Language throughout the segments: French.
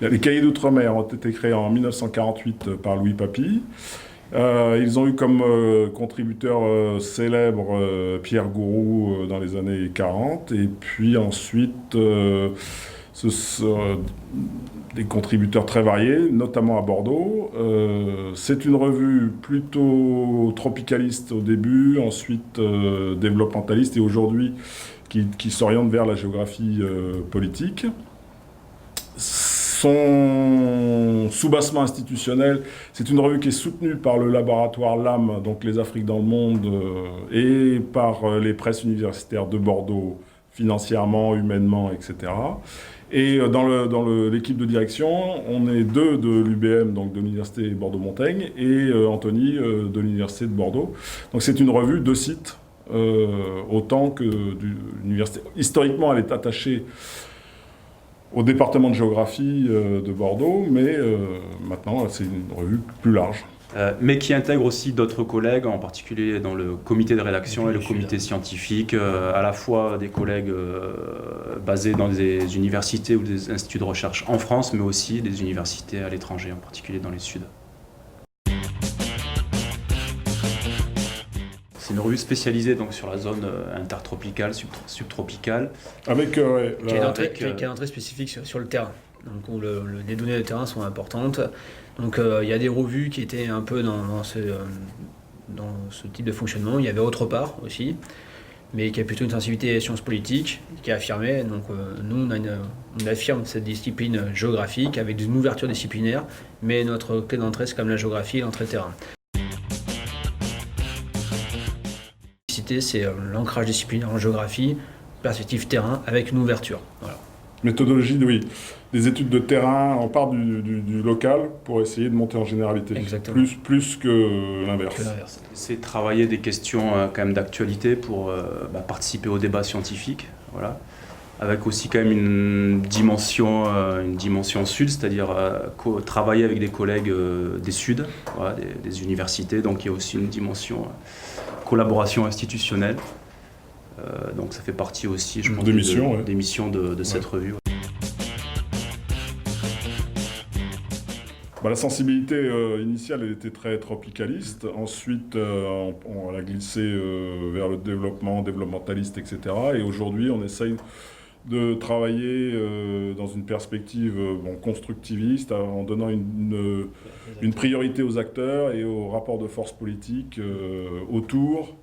Les cahiers d'outre-mer ont été créés en 1948 par Louis Papy. Ils ont eu comme contributeur célèbre Pierre Gouroux dans les années 40. Et puis ensuite, ce sont des contributeurs très variés, notamment à Bordeaux. C'est une revue plutôt tropicaliste au début, ensuite développementaliste et aujourd'hui qui s'oriente vers la géographie politique. Son soubassement institutionnel, c'est une revue qui est soutenue par le laboratoire LAM, donc les Afriques dans le monde, et par les presses universitaires de Bordeaux, financièrement, humainement, etc. Et dans l'équipe de direction, on est deux de l'UBM, donc de l'Université Bordeaux-Montaigne, et Anthony de l'Université de Bordeaux. Donc c'est une revue de sites, autant que de l'université. Historiquement, elle est attachée au département de géographie de Bordeaux, mais maintenant c'est une revue plus large. Mais qui intègre aussi d'autres collègues, en particulier dans le comité de rédaction et le comité scientifique, à la fois des collègues basés dans des universités ou des instituts de recherche en France, mais aussi des universités à l'étranger, en particulier dans les Suds. C'est une revue spécialisée donc, sur la zone intertropicale, subtropicale. Avec qui a une entrée spécifique sur le terrain. Donc où les données de terrain sont importantes. Donc il y a des revues qui étaient un peu dans ce type de fonctionnement. Il y avait Autre part aussi, mais qui a plutôt une sensibilité sciences politiques, qui a affirmé. Donc nous, on affirme cette discipline géographique avec une ouverture disciplinaire, mais notre clé d'entrée, c'est comme la géographie et l'entrée terrain. C'est l'ancrage disciplinaire en géographie, perspective terrain avec une ouverture. Voilà. Méthodologie, oui. Des études de terrain, on part du local pour essayer de monter en généralité. Exactement. Plus que l'inverse. C'est travailler des questions quand même d'actualité pour participer au débat scientifique, voilà. Avec aussi quand même une dimension sud, c'est-à-dire travailler avec des collègues des Suds, voilà, des universités, donc il y a aussi une dimension collaboration institutionnelle. Donc ça fait partie aussi, je pense, des missions de cette revue. La sensibilité initiale, elle était très tropicaliste. Ensuite, on a glissé vers le développementaliste, etc. Et aujourd'hui, on essaye de travailler dans une perspective constructiviste, en donnant une priorité aux acteurs et aux rapports de force politique autour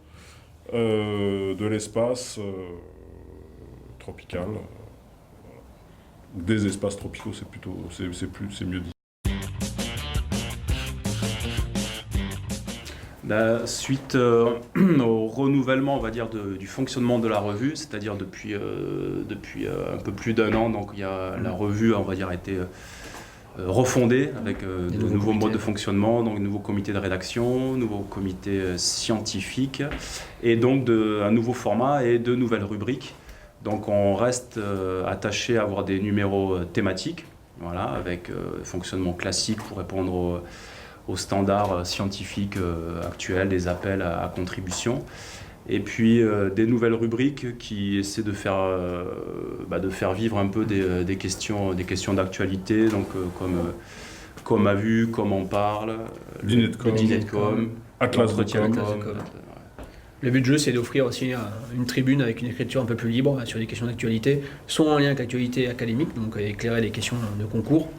de l'espace tropical. Des espaces tropicaux, c'est mieux dit. Suite au renouvellement, on va dire, du fonctionnement de la revue, c'est-à-dire depuis un peu plus d'un an, donc la revue, on va dire, a été refondée avec de nouveaux modes de fonctionnement, donc nouveau comité de rédaction, nouveau comité scientifique, et donc un nouveau format et de nouvelles rubriques. Donc on reste attaché à avoir des numéros thématiques, voilà, avec fonctionnement classique pour répondre aux standards scientifiques actuels, des appels à contribution. Et puis des nouvelles rubriques qui essaient de faire vivre un peu des questions d'actualité, donc comme a vu, comme on parle, Dîner de com, Atlas de com. Le but du jeu, c'est d'offrir aussi une tribune avec une écriture un peu plus libre sur des questions d'actualité, soit en lien avec l'actualité académique, donc éclairer les questions de concours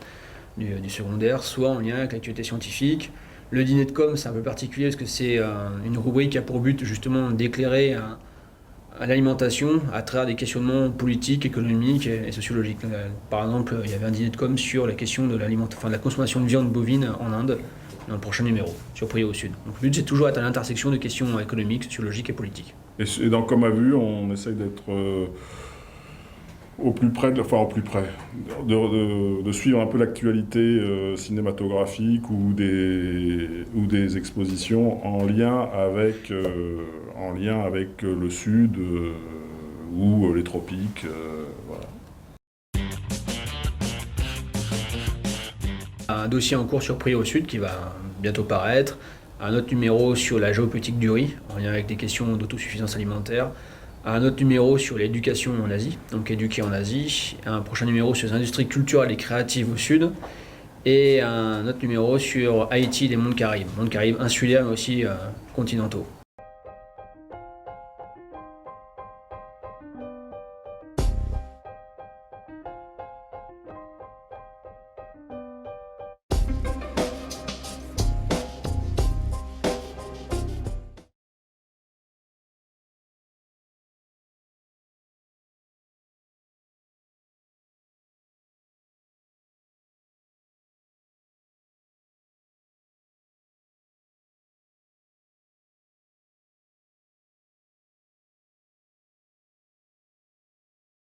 du secondaire, soit en lien avec l'actualité scientifique. Le dîner de com, c'est un peu particulier parce que c'est une rubrique qui a pour but justement d'éclairer à l'alimentation à travers des questionnements politiques, économiques et sociologiques. Par exemple, il y avait un dîner de com sur la question de la consommation de viande bovine en Inde dans le prochain numéro, sur Prié au Sud. Donc le but, c'est toujours être à l'intersection de questions économiques, sociologiques et politiques. Et dans Comme a vu, on essaye d'être au plus près, de suivre un peu l'actualité cinématographique ou des expositions en lien avec le Sud ou les tropiques. Voilà. Un dossier en cours sur Prié au Sud qui va bientôt paraître, un autre numéro sur la géopolitique du riz, en lien avec des questions d'autosuffisance alimentaire, un autre numéro sur l'éducation en Asie, donc éduquer en Asie, un prochain numéro sur les industries culturelles et créatives au sud, et un autre numéro sur Haïti et les mondes Caraïbes insulaires mais aussi continentaux.